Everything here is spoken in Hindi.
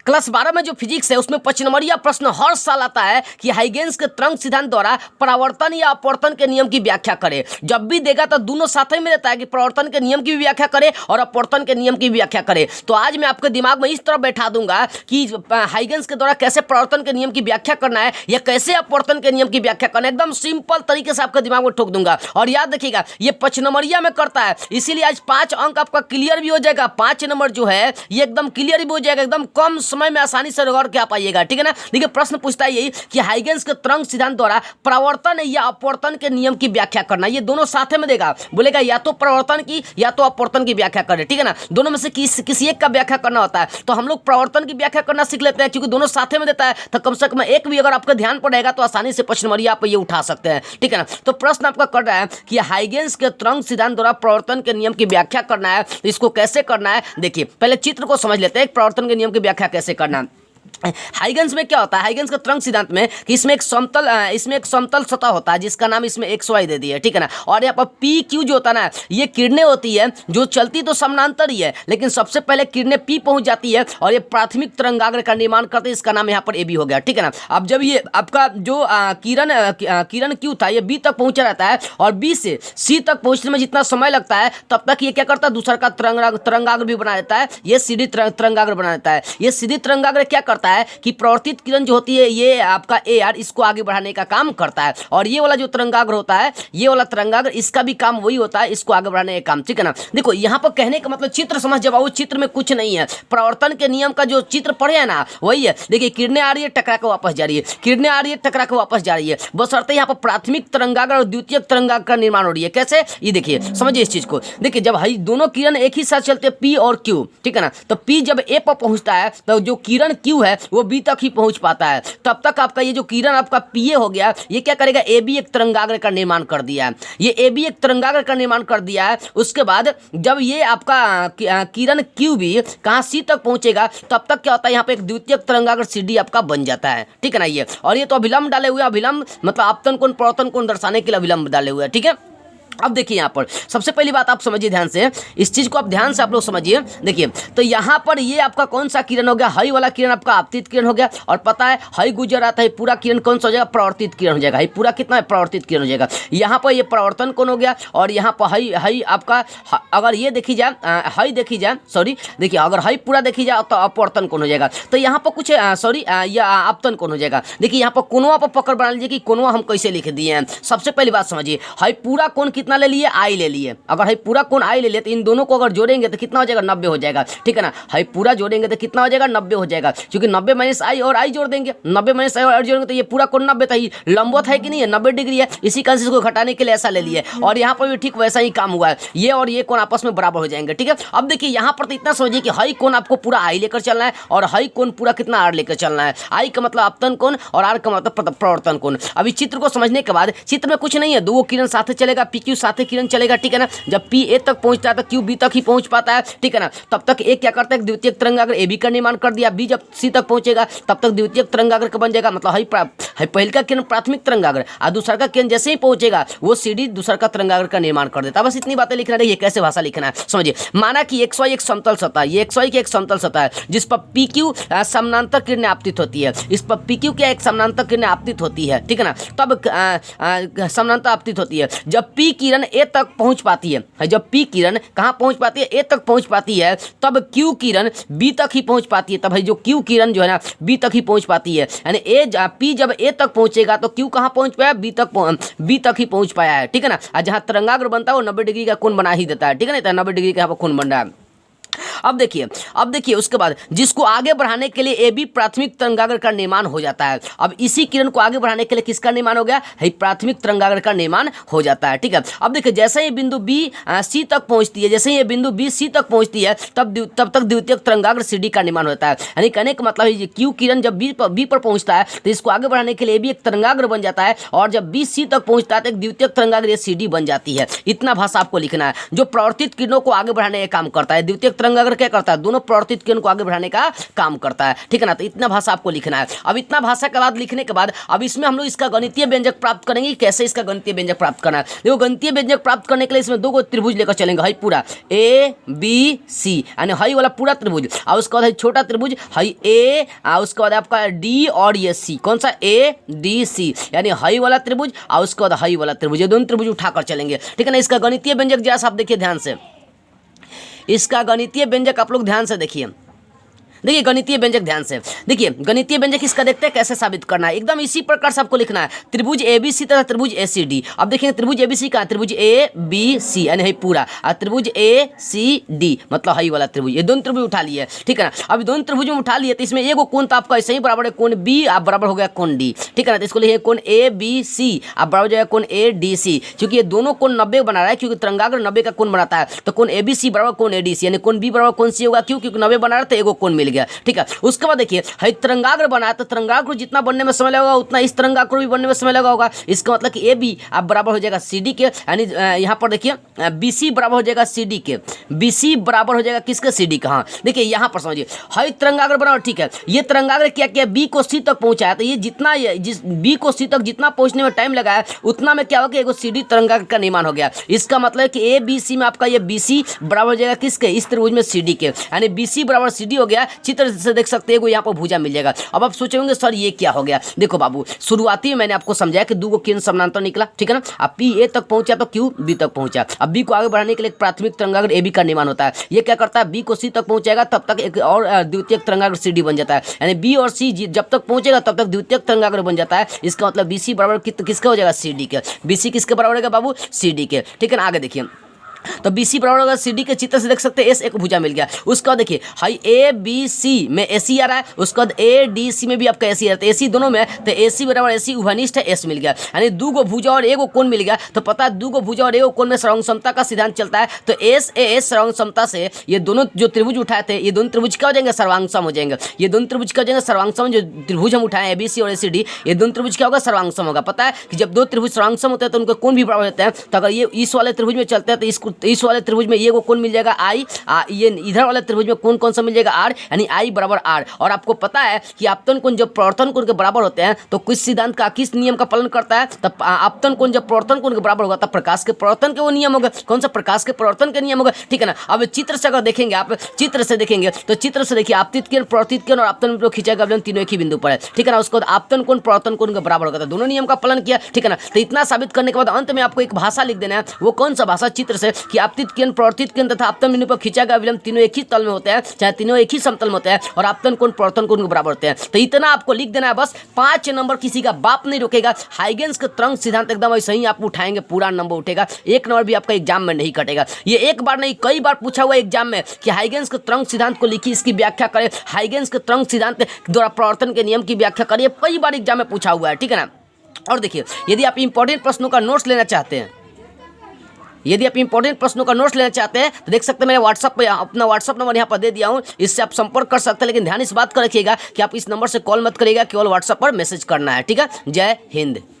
क्लास 12 में जो फिजिक्स है उसमें 5 नंबरिया प्रश्न हर साल आता है कि हाइगेंस के तरंग सिद्धांत द्वारा परावर्तन या अपवर्तन के नियम की व्याख्या करें। जब भी देगा तो दोनों साथ में रहता है कि परावर्तन के नियम की भी व्याख्या करें और अपवर्तन के नियम की व्याख्या करें। तो आज मैं आपके दिमाग में इस तरह बैठा दूंगा कि हाइगेंस के द्वारा कैसे परावर्तन के नियम की व्याख्या करना है या कैसे अपवर्तन के नियम की व्याख्या करना है, एकदम सिंपल तरीके से आपके दिमाग में ठोक दूंगा। और याद रखिएगा ये 5 नंबरिया में करता है, इसीलिए आज 5 अंक आपका क्लियर भी हो जाएगा। 5 नंबर जो है ये एकदम क्लियर भी हो जाएगा, एकदम कम समय में आसानी से गौर क्या पाइएगा, ठीक है ना। देखिए प्रश्न पूछता है यही कि हाइगेंस के तरंग सिद्धांत द्वारा परावर्तन या अपवर्तन के नियम की व्याख्या करना, ये दोनों साथ में देगा, बोलेगा या तो परावर्तन की या तो अपवर्तन की व्याख्या करें, ठीक है ना। दोनों में से किसी एक का व्याख्या करना होता है। तो हम लोग परावर्तन की व्याख्या करना सीख लेते हैं, क्योंकि दोनों साथ में देता है तो कम से कम एक भी अगर आपका ध्यान पड़ेगा तो आसानी से 5 नंबरिया आप ये उठा सकते हैं, ठीक है ना। तो प्रश्न आपका कर रहा है कि हाइगेंस के तरंग सिद्धांत द्वारा परावर्तन के नियम की व्याख्या करना है, इसको कैसे करना है। देखिए पहले चित्र को समझ लेते हैं, परावर्तन के नियम की व्याख्या कैसे करना है। हाइगेंस में क्या होता है, हाइगेंस का तरंग सिद्धांत में कि इसमें एक समतल सतह होता है जिसका नाम इसमें XY दे दिया है, ठीक है ना। और यहाँ पर PQ जो होता है ना, ये किरणें होती है जो चलती तो समानांतर ही है, लेकिन सबसे पहले किरणें P पहुंच जाती है और ये प्राथमिक तरंगाग्र का निर्माण करते हैं, इसका नाम यहाँ पर AB हो गया, ठीक है ना। अब जब ये आपका जो किरण Q था ये B तक पहुंचा रहता है और B से C तक पहुंचने में जितना समय लगता है तब तक ये क्या करता है, दूसरा का तरंगाग्र भी बना देता है, ये सीधी तरंगाग्र बना देता है। ये सीधी तरंगाग्र क्या करता है कि प्रवर्तित किरण जो होती है ये आपका AR इसको आगे बढ़ाने का काम करता है, और ये वाला जो तरंगाग्र होता है, ये वाला तरंगाग्र इसका भी काम वही होता है, इसको आगे बढ़ाने का काम, ठीक है ना। देखो यहाँ पर कहने का मतलब चित्र समझ जब आओ, चित्र में कुछ नहीं है, प्रवर्तन के नियम का जो चित्र पढ़े है ना वही है। देखिए किरणें आ रही है, टकरा के वापस जा रही है, किरणें आ रही है, टकरा के वापस जा रही है, बशर्ते यहाँ पर प्राथमिक तरंगाग्र और द्वितीयक तरंगाग्र का निर्माण हो रही है। कैसे, ये देखिए समझिए इस चीज को। देखिए जब दोनों किरण एक ही साथ चलते हैं P और Q, ठीक है ना, तो P जब A पर पहुंचता है तो जो किरण Q है वो B तक ही पहुंच पाता है। तब तक आपका ये जो किरण आपका PA हो गया, ये क्या करेगा, AB एक तरंगाग्र का निर्माण कर दिया है, ये AB एक तरंगाग्र का निर्माण कर दिया है। उसके बाद जब ये आपका किरण QB कहाँ C तक पहुंचेगा तब तक क्या होता है, यहाँ पे एक द्वितीयक तरंगाग्र CD आपका बन जाता है, ठीक है ना। ये और ये तो अभिलंब डाले हुए, अभिलंब मतलब आपतन कोण प्रवर्तन कोण दर्शाने के लिए अभिलंब डाले हुए हैं, ठीक है। अब देखिए यहाँ पर सबसे पहली बात आप समझिए ध्यान से, इस चीज को आप ध्यान से आप लोग समझिए। देखिए तो यहाँ पर ये आपका कौन सा किरण हो गया, हई वाला किरण आपका आपतित किरण हो गया, और पता है हई गुजर रहा था, पूरा किरण कौन सा हो जाएगा, प्रवर्तित किरण हो जाएगा। हई पूरा कितना है, प्रवर्तित किरण हो जाएगा। यहाँ पर ये प्रवर्तन कोण हो गया, और यहाँ पर हई आपका अगर ये देखी जाए, हई देखी जाए, सॉरी देखिए अगर हई पूरा देखी जाए तो अपवर्तन कोण हो जाएगा। तो यहाँ पर कुछ सॉरी या आपतन कोण हो जाएगा। देखिए यहाँ पर कोनवा पर पकड़ बना लीजिए कि कोनवा हम कैसे लिख दिए हैं। सबसे पहली बात समझिए, हई पूरा कोण कितना ले लिए, I ले लिए। अगर है पूरा कोण I ले लिए तो इन दोनों को अगर जोड़ेंगे तो कितना हो जाएगा, 90 हो जाएगा, ठीक है ना। है पूरा जोड़ेंगे तो कितना हो जाएगा, 90 हो जाएगा, क्योंकि 90 माइनस I और I जोड़ देंगे, 90 माइनस I और I जोड़ेंगे तो ये पूरा कोण 90 था, ये लंबवत है कि नहीं है, 90 डिग्री है। इसी कारण से इसको घटाने के लिए ऐसा ले लिए, और यहाँ पर भी ठीक वैसा ही काम हुआ है, ये और ये कोण आपस में बराबर हो जाएंगे, ठीक है। अब देखिए यहाँ पर तो इतना समझिए कि हई कोण आपको पूरा I लेकर चलना है और हई कोण पूरा कितना R लेकर चलना है। I का मतलब आपतन कोण और R का मतलब प्रवर्तन कोण। अभी चित्र को समझने के बाद, चित्र में कुछ नहीं है, दो किरण साथ चलेगा, PQ साथ किरण चलेगा, ठीक है ना। जब P A तक पहुंचता है तो Q B तक ही पहुंच पाता है, ठीक है ना। तब तक एक क्या करता है, द्वितीयक तरंगाग्र AB का निर्माण कर दिया, B जब C तक पहुंचेगा तब तक द्वितीयक तरंगाग्र का बन जाएगा, मतलब है पहले का किरण प्राथमिक तरंगाग्र, और दूसरा का किरण जैसे ही पहुंचेगा वो CD दूसरा का तरंगाग्र का निर्माण कर देता है। बस इतनी बातें लिखना है, कैसे भाषा लिखना है समझिए। माना कि XY एक समतल सतह है, ये XY की एक समतल सतह है जिस पर PQ समानांतर किरणें आपतित होती है, इस पर PQ क्या एक समानांतर किरणें आपतित होती है, ठीक है ना। तब समानांतर आपतित होती है जब P किरण A तक पहुंच पाती है, जब P किरण कहाँ पहुंच पाती है, A तक पहुंच पाती है, तब Q किरण B तक ही पहुंच पाती है। तब जो Q किरण जो है ना B तक ही पहुंच पाती है, यानी P जब A तक पहुंचेगा तो Q कहाँ पहुंच पाया, B तक ही पहुंच पाया है, ठीक है ना। और जहाँ तरंगाग्र बनता है वो 90 डिग्री का कोण बना ही देता है, ठीक है ना, 90 डिग्री का यहाँ पर कोण बन रहा है। अब देखिए उसके बाद जिसको आगे बढ़ाने के लिए AB प्राथमिक तरंगाग्र का निर्माण हो जाता है। अब इसी किरण को आगे बढ़ाने के लिए किसका निर्माण हो गया, है प्राथमिक तरंगाग्र का निर्माण हो जाता है, ठीक है। अब देखिए जैसे ही बिंदु B C तक पहुंचती है, जैसे ही ये बिंदु B C तक पहुंचती है तब तक द्वितीयक तरंगाग्र CD का निर्माण होता है। यानी कहने का मतलब है Q किरण जब B पर पहुंचता है तो इसको आगे बढ़ाने के लिए AB एक तरंगाग्र बन जाता है, और जब B C तक पहुंचता है तो एक द्वितीयक तरंगाग्र CD बन जाती है। इतना भाषा आपको लिखना है, जो प्रवर्तित किरणों को आगे बढ़ाने का काम करता है। द्वितीयक तरंगाग्र तरंगाग्र क्या करता है, दोनों प्रवर्तित किरण को आगे बढ़ाने का काम करता है, ठीक है ना। तो इतना भाषा आपको लिखना है। अब इतना भाषा के बाद लिखने के बाद अब इसमें हम लोग इसका गणितीय व्यंजक प्राप्त करेंगे। कैसे इसका गणितीय व्यंजक प्राप्त करना है, देखो गणितीय व्यंजक प्राप्त करने के लिए इसमें 2 त्रिभुज लेकर चलेंगे, हई पूरा ए बी सी, यानी हई वाला पूरा त्रिभुज, और उसके बाद छोटा त्रिभुज हई ए, और उसके बाद आपका डी और ये सी, कौन सा ए डी सी, यानी हई वाला त्रिभुज और उसके बाद हई वाला त्रिभुज, ये दोनों त्रिभुज उठाकर चलेंगे, ठीक है ना। इसका गणितीय व्यंजक जरा सा आप देखिए ध्यान से, इसका गणितीय व्यंजक आप लोग ध्यान से देखिए। देखिए गणितीय व्यंजक ध्यान से देखिए, गणितीय व्यंजक इसका देखते हैं कैसे साबित करना है। एकदम इसी प्रकार से आपको लिखना है, त्रिभुज एबीसी तथा त्रिभुज एसीडी। अब देखेंगे त्रिभुज एबीसी का, त्रिभुज ए बी सी यानी है पूरा, और त्रिभुज ए सी डी मतलब हई वाला त्रिभुज, ये दोनों त्रिभुज उठा लिए, ठीक है ना। अब दोनों त्रिभुज में उठा लिए तो इसमें एगो कोण तो आपका ऐसे ही बराबर है कोण बी, आप बराबर हो गया कोण डी, ठीक है ना। तो इसको लिखिए कोण ए बी सी आप बराबर हो जाएगा कोण ए डी सी, क्योंकि ये दोनों कोण 90 बना रहा है, क्योंकि तरंगाग्र 90 का कोण बनाता है, तो कोण ए बी सी बराबर कोण ए डी सी, यानी कोण बी बराबर कोण सी होगा, क्योंकि 90 बना रहा है तो एगो कोण मिल गया, ठीक है। उसके बाद देखिए हई तरंगाग्र बनाया, तो तरंगाग्र जितना बनने में समय लगेगा उतना इस तरंगाग्र भी बनने में समय लगा होगा। इसका मतलब कि ए बी आप बराबर हो जाएगा सी डी के, यानी यहाँ पर देखिए बी सी बराबर हो जाएगा सी डी के, बी सी बराबर हो जाएगा किसके, सी डी का। हाँ देखिए यहाँ पर समझिए हई तरंगाग्र बना, ठीक है। ये तरंगाग्र क्या किया, बी को सी तक पहुंचाया, तो ये जितना जिस बी को सी तक जितना पहुंचने में टाइम लगा है उतना में क्या होगा, एगो सी डी तरंगाग्र का निर्माण हो गया। इसका मतलब कि ए बी सी में आपका ये बी सी बराबर हो जाएगा किसके, इस त्रिभुज में सी डी के, यानी बी सी बराबर सी डी हो गया। चित्र से देख सकते हैं यहाँ पर भुजा मिल जाएगा। अब आप सोचेंगे सर ये क्या हो गया, देखो बाबू शुरुआती में मैंने आपको समझाया कि 2 किरण समानांतर निकला, ठीक है ना। अब पी ए तक पहुंचा तो क्यू बी तक पहुंचा। अब बी को आगे बढ़ाने के लिए प्राथमिक तरंगाग्र ए बी का निर्माण होता है। ये क्या करता है, बी को सी तक पहुंचाएगा तब तक एक और द्वितीयक तरंगाग्र सी डी बन जाता है, यानी बी और सी जब तक पहुंचेगा तब तक द्वितीयक तरंगाग्र बन जाता है। इसका मतलब बी सी बराबर किसका हो जाएगा, सी डी के। बी सी किसके बराबर होगा बाबू, सी डी के, ठीक है ना। आगे देखिए तो बी सी बराबर होगा सी डी के, चित्र से देख सकते हैं एस एक भुजा मिल गया। उसके बाद देखिए हाई ए बी सी में ए सी आ रहा है, उसके बाद ए डी सी में भी आपका ए सी आ रहा है, ए सी दोनों में, तो ए सी बराबर ए सी उभयनिष्ठ है, एस मिल गया, यानी 2 भुजा और एगो कोण मिल गया। तो पता है 2 भुजा और एगो कोण में सर्वांग समता का सिद्धांत चलता है, तो एस ए एस सर्वांग समता से ये दोनों जो त्रिभुज उठाए थे ये दोनों त्रिभुज क्या हो जाएंगे, सर्वांगसम हो जाएंगे। ये दोनों त्रिभुज क्या हो जाएंगे, सर्वांगसम। जो त्रिभुज हम उठाए ए बी सी और ए सी डी ये दोनों त्रिभुज क्या होगा, सर्वांगसम होगा। पता है कि जब 2 त्रिभुज सर्वांगसम होते हैं तो उनके कोण भी बराबर होते हैं। तो अगर ये इस वाले त्रिभुज में चलते हैं तो इस वाले त्रिभुज ये को कोण मिल जाएगा आई, ये इधर वाले त्रिभुज में कोण कौन सा मिल जाएगा, आर, यानी आई बराबर आर। और आपको पता है कि आपतन कोण जब प्रवर्तन कोण के बराबर होते हैं तो किस सिद्धांत का, किस नियम का पालन करता है, तब आपतन कोण जब प्रवर्तन कोण के बराबर होगा तब प्रकाश के प्रवर्तन के वो नियम होगा। कौन सा, प्रकाश के प्रवर्तन के नियम होगा, ठीक है ना। अब चित्र से अगर देखेंगे आप, चित्र से देखेंगे तो चित्र से देखिए आपतित किरण, प्रवर्तित किरण और आपतन को खींचा गया तीनों एक ही बिंदु पर है, ठीक है ना। उसको आपतन कोण प्रवर्तन कोण के बराबर होगा, तो दोनों नियम का पालन किया, ठीक है ना। तो इतना साबित करने के बाद अंत में आपको एक भाषा लिख देना है। वो कौन सा भाषा, चित्र से, कि आपतित किरण, प्रवर्तित किरण तथा आपतन बिंदु पर खींचा गया विलंब तीनों एक ही तल में होते हैं, चाहे तीनों एक ही समतल में होते हैं, और आपतन कोण प्रवर्तन कोण के बराबर होते हैं। तो इतना आपको लिख देना है बस। 5 नंबर किसी का बाप नहीं रोकेगा। हाइगेंस का तरंग सिद्धांत एकदम ऐसे ही आप उठाएंगे, पूरा नंबर उठेगा, 1 नंबर भी आपका एग्जाम में नहीं कटेगा। ये एक बार नहीं कई बार पूछा हुआ एग्जाम में कि हाइगेंस के तरंग सिद्धांत को लिखी, इसकी व्याख्या करें, हाइगेंस के तरंग सिद्धांत द्वारा प्रवर्तन के नियम की व्याख्या करिए, कई बार एग्जाम में पूछा हुआ है, ठीक है ना। और देखिए यदि आप इंपॉर्टेंट प्रश्नों का नोट्स लेना चाहते हैं, यदि आप इंपॉर्टेंट प्रश्नों का नोट्स लेना चाहते हैं तो देख सकते हैं मेरे व्हाट्सअप पे, अपना व्हाट्सअप नंबर यहाँ पर दे दिया हूँ, इससे आप संपर्क कर सकते हैं। लेकिन ध्यान इस बात का रखिएगा कि आप इस नंबर से कॉल मत करिएगा, केवल व्हाट्सअप पर मैसेज करना है, ठीक है। जय हिंद।